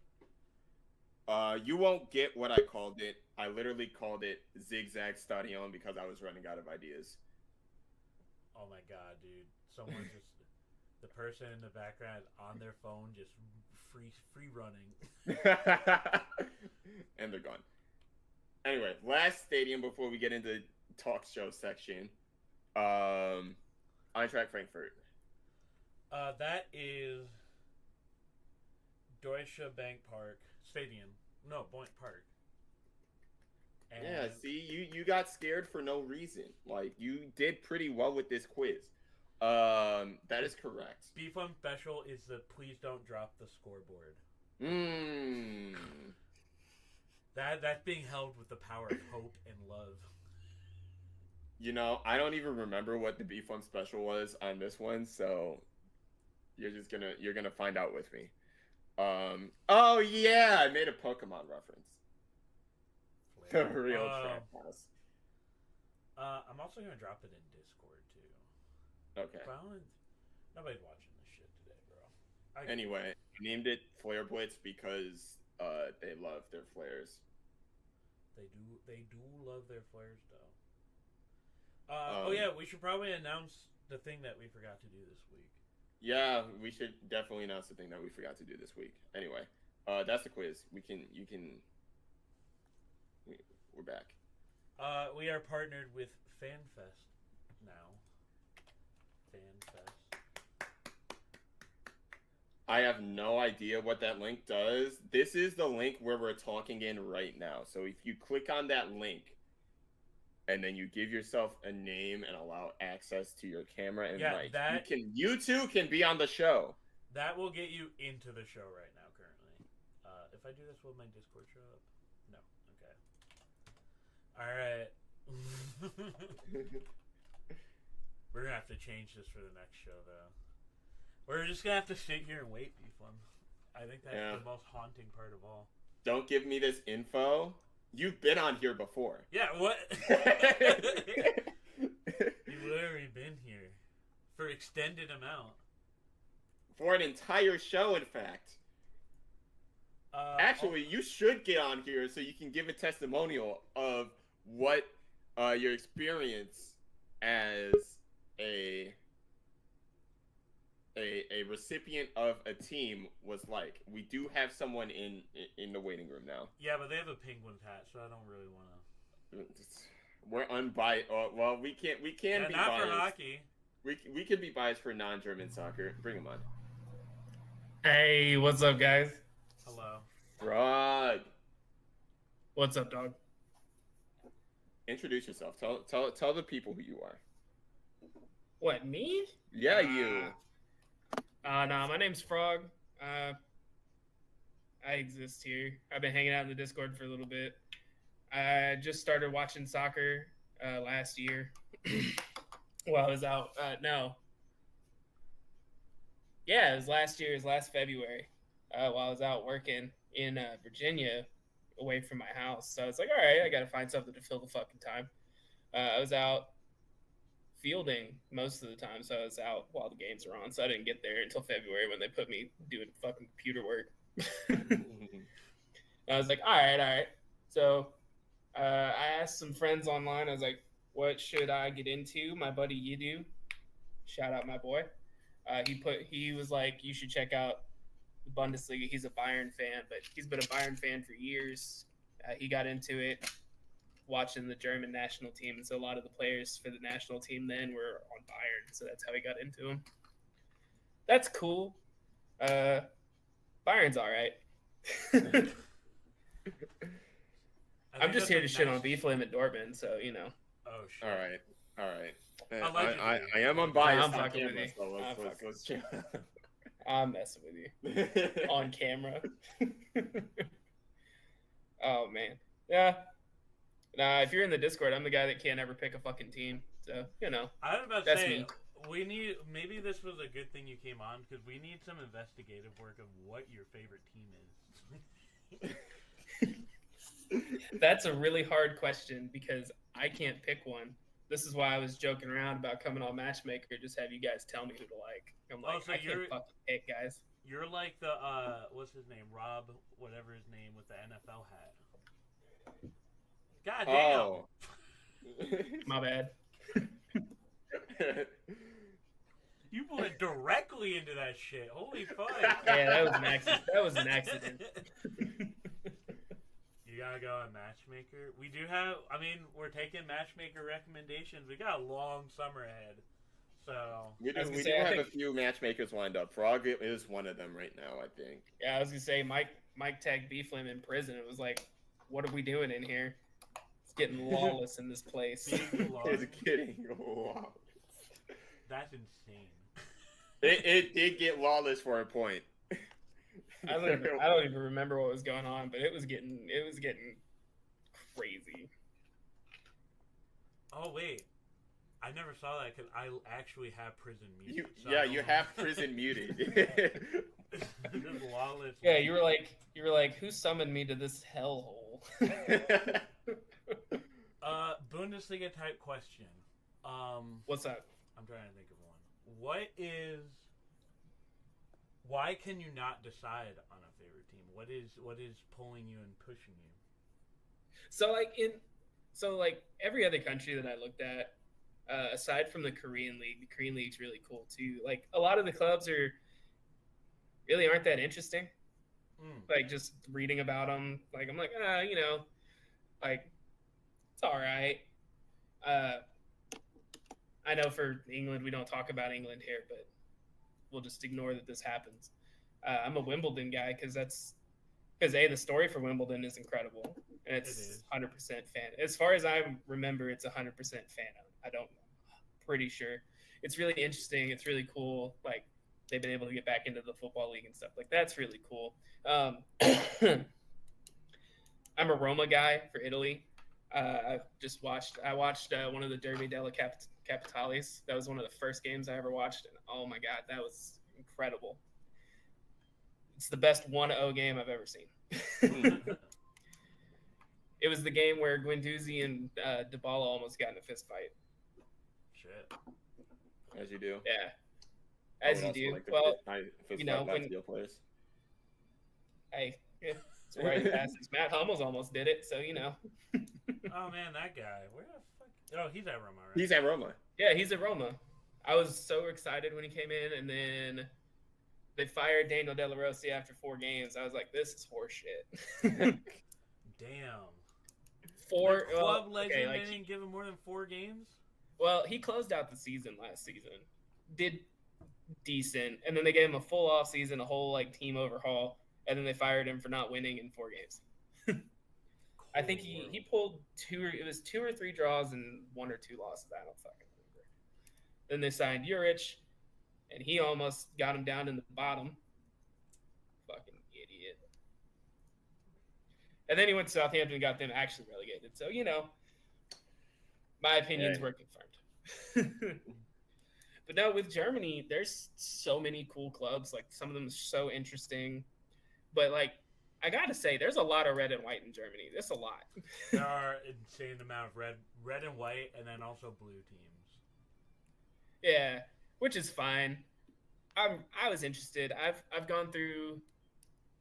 You won't get what I called it. I literally called it Zigzag Stadion because I was running out of ideas. Oh my god, dude! Someone just the person in the background on their phone just free running. And they're gone. Anyway, last stadium before we get into talk show section. Eintracht Frankfurt. That is Deutsche Bank Park Stadium. No, Point Park. And yeah, see, you got scared for no reason. Like, you did pretty well with this quiz. That is correct. B-Fun Special is the please don't drop the scoreboard. That's being held with the power of hope and love. You know, I don't even remember what the B-Fun Special was on this one, so you're gonna find out with me. Oh yeah, I made a Pokemon reference. The real trap house. I'm also gonna drop it in Discord too. Okay. Nobody's watching this shit today, bro. Anyway, I named it Flare Blitz because they love their flares. They do love their flares though. Oh yeah, we should probably announce the thing that we forgot to do this week. Yeah, we should definitely announce the thing that we forgot to do this week. Anyway, that's the quiz. We're back. We are partnered with FanFest now. FanFest. I have no idea what that link does. This is the link where we're talking in right now. So if you click on that link and then you give yourself a name and allow access to your camera and mic, you two can be on the show. That will get you into the show right now currently. If I do this, will my Discord show up? No. Okay. Alright. We're gonna have to change this for the next show, though. We're just gonna have to sit here and wait, Beeflum. I think that's the most haunting part of all. Don't give me this info. You've been on here before. Yeah, what? You've literally been here for extended amount. For an entire show, in fact. Actually, you should get on here so you can give a testimonial of what your experience as a recipient of a team was like. We do have someone in the waiting room now. Yeah, but they have a Penguins hat, so I don't really want to. We're unbiased. Well, we can be not biased. For hockey. We can be biased for non-German soccer. Bring them on. Hey, what's up, guys? Hello. Rod. What's up, dog? Introduce yourself. Tell the people who you are. What, me? Yeah, you. Nah, my name's Frog. I exist here. I've been hanging out in the Discord for a little bit. I just started watching soccer last year. While I was out. No. Yeah, it was last year. It was last February. While I was out working in Virginia, away from my house. So I was like, all right, I got to find something to fill the fucking time. I was out fielding most of the time, so I was out while the games were on. So I didn't get there until February when they put me doing fucking computer work. I was like, all right. So I asked some friends online. I was like, what should I get into? My buddy Yidu, shout out my boy. He was like, you should check out the Bundesliga. He's a Bayern fan, but he's been a Bayern fan for years. He got into it watching the German national team, and so a lot of the players for the national team then were on Bayern, so that's how he got into him. That's cool. Bayern's all right. I'm just here to shit on Beeflame at Dortmund, so you know. Oh shit. All right. I am unbiased. I'm fucking with you. So let's chill. I'm messing with you on camera. Oh man, yeah. Nah, if you're in the Discord, I'm the guy that can't ever pick a fucking team. So you know. I was about to that's say me. maybe this was a good thing you came on because we need some investigative work of what your favorite team is. That's a really hard question because I can't pick one. This is why I was joking around about coming on Matchmaker. Just have you guys tell me who to like. I'm like, so I can't fucking pick, guys. You're like the what's his name, Rob, whatever his name, with the NFL hat. God damn. Oh. My bad. You went directly into that shit. Holy fuck. Yeah, that was an accident. You gotta go on Matchmaker. We do have, we're taking Matchmaker recommendations. We got a long summer ahead. So we do have a few matchmakers lined up. Frog is one of them right now, I think. Yeah, I was gonna say Mike tagged Beeflame in prison. It was like, what are we doing in here? It's getting lawless in this place. It's getting lawless. That's insane. It did get lawless for a point. I don't even remember what was going on, but it was getting crazy. Oh wait, I never saw that because I actually have prison muted. You have prison muted. Just lawless. Yeah, you were like, who summoned me to this hellhole? Bundesliga type question. What's up? I'm trying to think of one. Why can you not decide on a favorite team? What is pulling you and pushing you? So like every other country that I looked at, aside from the Korean League's really cool too. Like a lot of the clubs really aren't that interesting. Like just reading about them, like I'm like, like it's all right. I know for England we don't talk about England here, but we'll just ignore that this happens. I'm a Wimbledon guy because the story for Wimbledon is incredible, and it's 100% fan. As far as I remember, it's 100% fan. I don't, pretty sure. It's really interesting. It's really cool. Like they've been able to get back into the football league and stuff. Like that's really cool. I'm a Roma guy for Italy. I watched one of the Derby della Capitales. That was one of the first games I ever watched, and oh my god, that was incredible. It's the best 1-0 game I've ever seen. It was the game where Guendouzi and Dybala almost got in a fist fight. Shit. As you do. Yeah. As you do. Well, you know, when players. Hey, yeah, it's right passes. Matt Hummels almost did it, so you know. Oh man, that guy. Where the fuck? Oh, he's at Roma, right? He's at Roma. Yeah, he's at Roma. I was so excited when he came in, and then they fired Daniel De La Rossi after 4 games. I was like, this is horseshit. Damn. Club legend didn't give him more than 4 games? Well, he closed out the season last season. Did decent. And then they gave him a full off season, a whole like team overhaul, and then they fired him for not winning in 4 games. I think he pulled 2 or 3 draws and 1 or 2 losses. I don't fucking remember. Then they signed Juric, and he almost got him down in the bottom. Fucking idiot. And then he went to Southampton and got them actually relegated. So, you know, my opinions were confirmed. But no, with Germany, there's so many cool clubs. Like, some of them are so interesting. But, like, I got to say, there's a lot of red and white in Germany. There's a lot. There are insane amount of red and white, and then also blue teams. Yeah, which is fine. I was interested. I've gone through.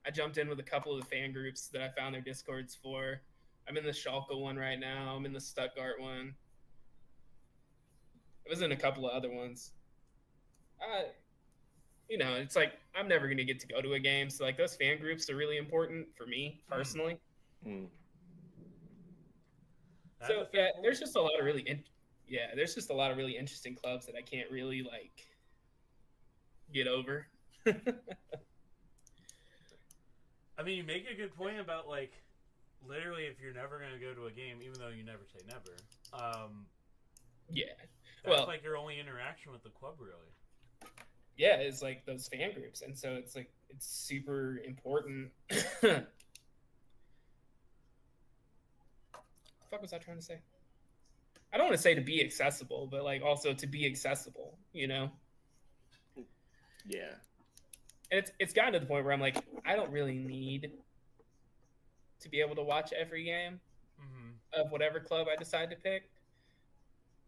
I jumped in with a couple of the fan groups that I found their Discords for. I'm in the Schalke one right now. I'm in the Stuttgart one. I was in a couple of other ones. You know, it's like I'm never going to get to go to a game. So, like, those fan groups are really important for me personally. So, yeah, there's just a lot of really interesting clubs that I can't really, like, get over. I mean, you make a good point about, like, literally if you're never going to go to a game, even though you never say never, yeah. That's like your only interaction with the club, really. Yeah, it's like those fan groups. And so it's like, it's super important. What the fuck was I trying to say? I don't want to say to be accessible, but like also to be accessible, you know? Yeah. And it's gotten to the point where I'm like, I don't really need to be able to watch every game of whatever club I decide to pick.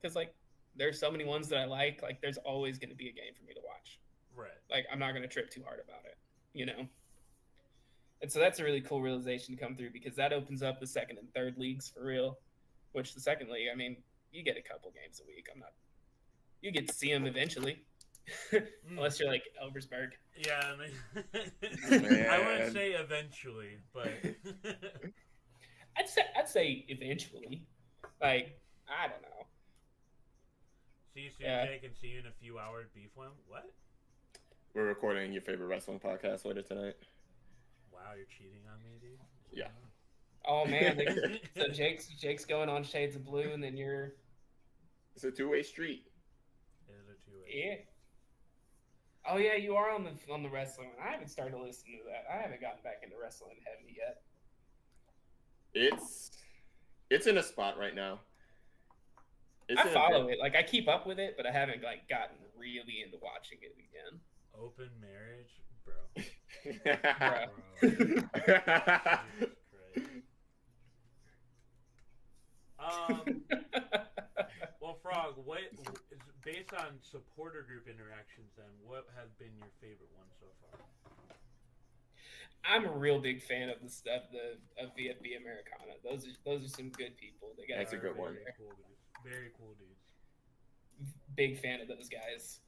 Because, like, there's so many ones that I like. Like, there's always going to be a game for me to watch. Right. Like, I'm not going to trip too hard about it, you know? And so that's a really cool realization to come through because that opens up the second and third leagues for real. Which the second league, I mean, you get a couple games a week. You get to see them eventually. Unless you're like Elversberg. Yeah, I mean, I wouldn't say eventually, but I'd say eventually. Like, I don't know. See you soon, Jake, and see you in a few hours. Beef one. What? We're recording your favorite wrestling podcast later tonight. Wow, you're cheating on me, dude. Yeah. Oh man, so Jake's going on Shades of Blue, and then you're. It's a 2-way street. It is a 2-way. Yeah. Oh yeah, you are on the wrestling one. I haven't started to listen to that. I haven't gotten back into wrestling heavy yet. It's in a spot right now. I follow it. Like, I keep up with it, but I haven't, like, gotten really into watching it again. Open marriage? Bro. Well, Frog, what is based on supporter group interactions then, what has been your favorite one so far? I'm a real big fan of the stuff of VFB Americana. Those are some good people. That's a good one. Cool dudes. Very cool dudes. Big fan of those guys.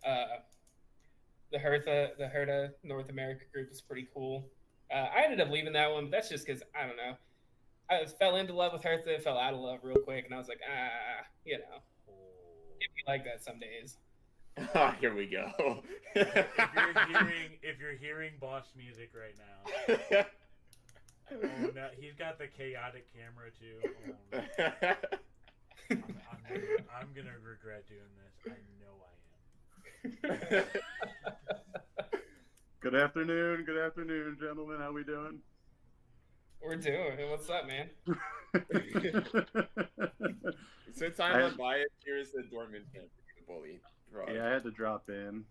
The Hertha North America group is pretty cool. I ended up leaving that one, but that's just because I don't know. I fell into love with Hertha, fell out of love real quick, and I was like, you know, it'd be like that some days. Ah, here we go. If you're hearing boss music right now, oh no, he's got the chaotic camera too. Oh, no. I'm gonna regret doing this. I know I am. Good afternoon, gentlemen. How we doing? We're doing. What's up, man? Since I'm unbiased, here's the Dortmund fan for the bully. Yeah, I had to drop in.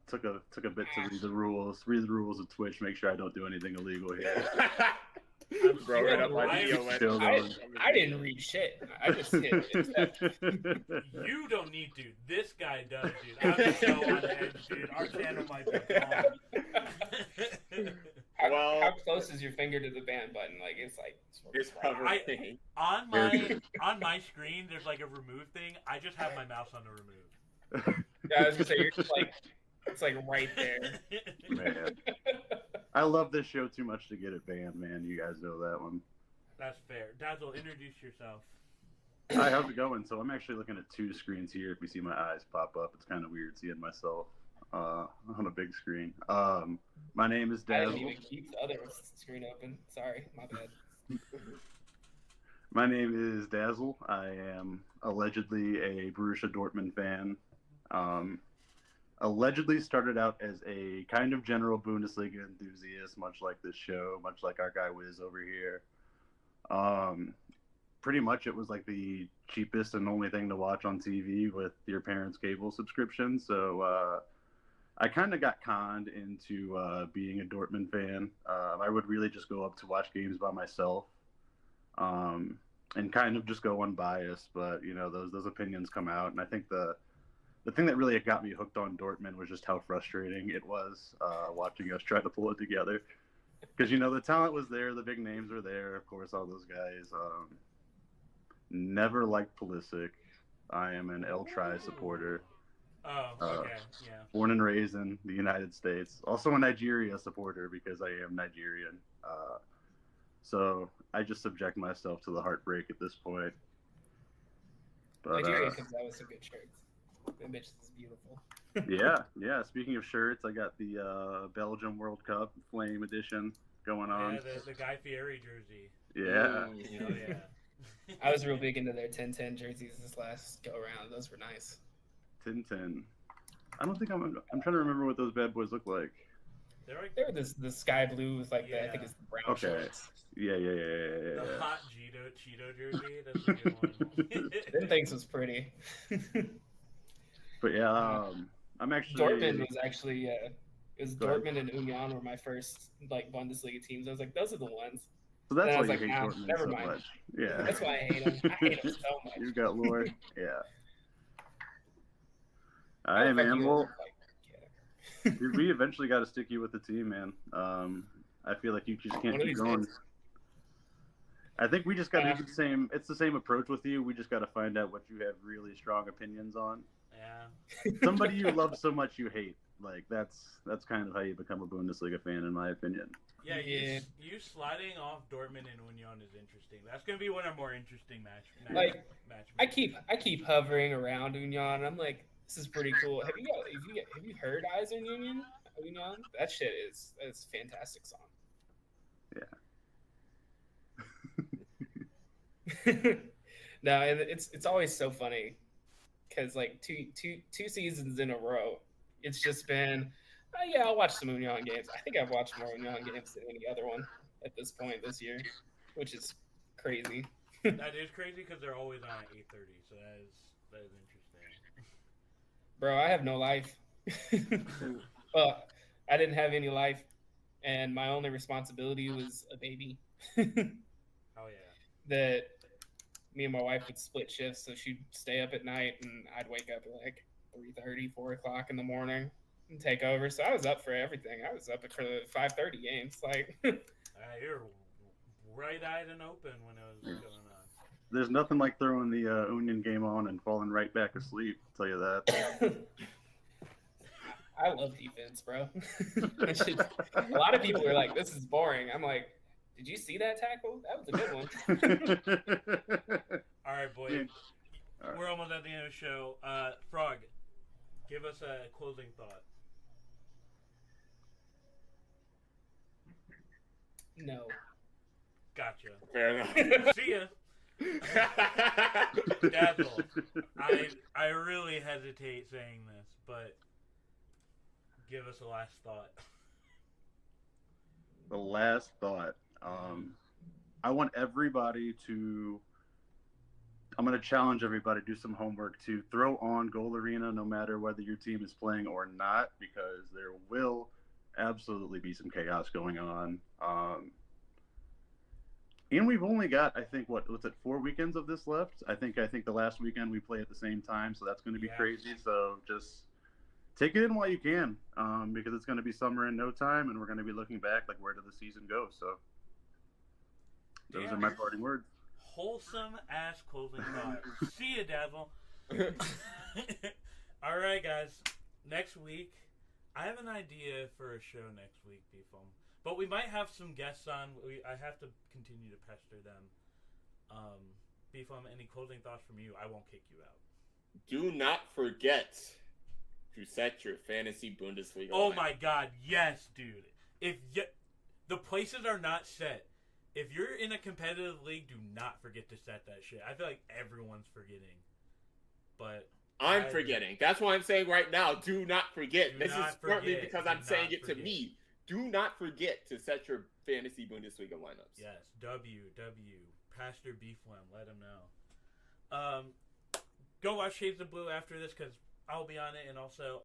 Took a bit to read the rules of Twitch, make sure I don't do anything illegal here. Bro, right up my video. I didn't read shit. I just hit accept. You don't need to. This guy does, dude. I'm so on edge, dude. Our channel might be gone. How close is your finger to the ban button? Like it's hovering. On my screen, there's like a remove thing. I just have my mouse on the remove. Yeah, I was gonna say you're just like it's like right there. Man, I love this show too much to get it banned, man. You guys know that one. That's fair. Dazzle, introduce yourself. Hi, how's it going? So I'm actually looking at two screens here. If you see my eyes pop up, it's kind of weird seeing myself on a big screen. My name is Dazzle. I didn't even keep the other screen open. Sorry, my bad. My name is Dazzle. I am allegedly a Borussia Dortmund fan. Allegedly started out as a kind of general Bundesliga enthusiast, much like this show, much like our guy Wiz over here. Pretty much it was like the cheapest and only thing to watch on TV with your parents' cable subscription. So I kind of got conned into being a Dortmund fan. I would really just go up to watch games by myself and kind of just go unbiased. But, you know, those opinions come out. And I think the thing that really got me hooked on Dortmund was just how frustrating it was watching us try to pull it together. Because, you know, the talent was there. The big names were there. Of course, all those guys. Never liked Pulisic. I am an El Tri supporter. Oh, okay, yeah. Born and raised in the United States. Also a Nigeria supporter because I am Nigerian. So I just subject myself to the heartbreak at this point. But, Nigeria comes out with some good shirts. That bitch is beautiful. Yeah. Speaking of shirts, I got the Belgium World Cup Flame Edition going on. Yeah, the Guy Fieri jersey. Yeah. Oh, yeah. I was real big into their 10-10 jerseys this last go around. Those were nice. 10-10. I don't think I'm trying to remember what those bad boys look like. They were the sky blue with like the, I think it's the brown shorts. Yeah. The hot Cheeto jersey. That's a good one. Them things was pretty. But yeah, I'm actually Dortmund was actually it was Dortmund and Union were my first like Bundesliga teams. I was like, those are the ones. So that's why you hate Dortmund never so mind. much. Yeah. That's why I hate them. I hate them so much. You got lore. Yeah. All right, man. Well, we eventually got to stick you with the team, man. I feel like you just can't keep going. I think we just got to do the same. It's the same approach with you. We just got to find out what you have really strong opinions on. Yeah. Somebody you love so much you hate. Like that's kind of how you become a Bundesliga fan, in my opinion. Yeah. You sliding off Dortmund and Union is interesting. That's gonna be one of our more interesting match. I keep hovering around Union. I'm like, this is pretty cool. Have you heard Eisen Union? That shit is a fantastic song. Yeah. No, and it's always so funny because like two seasons in a row, it's just been, I'll watch some Union games. I think I've watched more Union games than any other one at this point this year, which is crazy. That is crazy because they're always on at 8:30, so that is interesting. Bro, I have no life. Well, I didn't have any life, and my only responsibility was a baby. Oh yeah. That me and my wife would split shifts, so she'd stay up at night, and I'd wake up at like 3:30, 4 o'clock in the morning and take over. So I was up for everything. I was up for the 5:30 games. Like, you're bright-eyed and open when it was going on. There's nothing like throwing the Union game on and falling right back asleep. I'll tell you that. I love defense, bro. A lot of people are like, "This is boring." I'm like, "Did you see that tackle? That was a good one." All right, boys. We're almost at the end of the show. Frog, Give us a closing thought. No. Gotcha. Fair enough. See ya. Dazzle. I really hesitate saying this, but give us a last thought. The last thought. I want everybody to. I'm going to challenge everybody to do some homework to throw on Goal Arena no matter whether your team is playing or not, because there will absolutely be some chaos going on. And we've only got, I think, what's it, 4 weekends of this left? I think the last weekend we play at the same time, so that's going to be crazy. So just take it in while you can, because it's going to be summer in no time, and we're going to be looking back like, where did the season go? So those are my parting words. Wholesome ass closing thought. See ya, Dazzle. All right, guys. Next week, I have an idea for a show next week, B-Foam. But we might have some guests on. I have to continue to pester them. B-Foam, any closing thoughts from you? I won't kick you out. Do not forget to set your fantasy Bundesliga. Oh my God, yes, dude. The places are not set. If you're in a competitive league, do not forget to set that shit. I feel like everyone's forgetting. But I'm forgetting. That's why I'm saying right now, do not forget. This is partly because I'm saying it to me. Do not forget to set your fantasy Bundesliga lineups. Yes, Pastor Beeflam, let him know. Go watch Shades of Blue after this because I'll be on it, and also